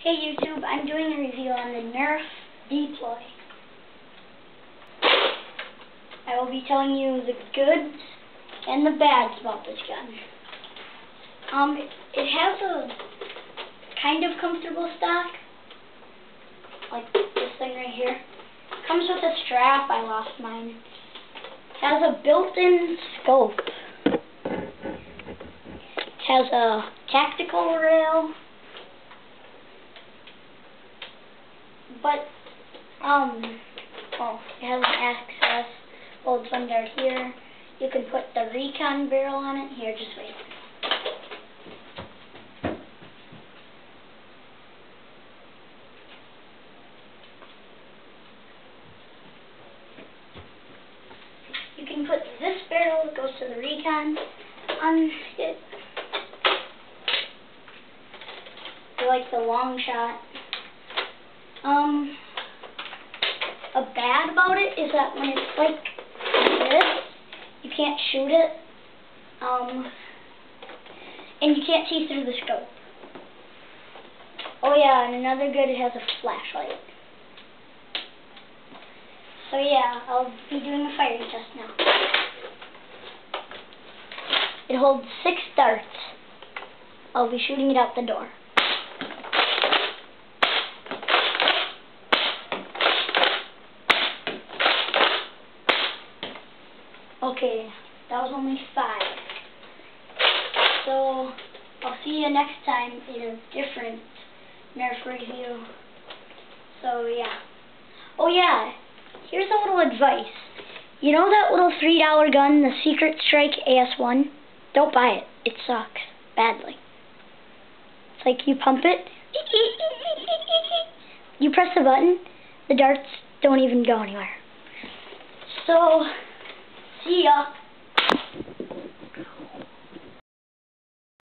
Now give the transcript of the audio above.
Hey YouTube, I'm doing a review on the Nerf Deploy. I will be telling you the goods and the bads about this gun. It has a kind of comfortable stock, like this thing right here. Comes with a strap, I lost mine. Has a built-in scope. Has a tactical rail. But, it has an access, holds under here. You can put the recon barrel on it. Here, just wait. You can put this barrel, it goes to the recon, on it. I like the long shot. A bad about it is that when it's like this, you can't shoot it, and you can't see through the scope. Oh yeah, and another good, it has a flashlight. So yeah, I'll be doing a firing test now. It holds 6 darts. I'll be shooting it out the door. Okay, that was only 5. So, I'll see you next time in a different Nerf review. So, yeah. Oh, yeah. Here's a little advice. You know that little $3 gun, the Secret Strike AS1? Don't buy it. It sucks. Badly. It's like you pump it. You press the button. The darts don't even go anywhere. So... see ya.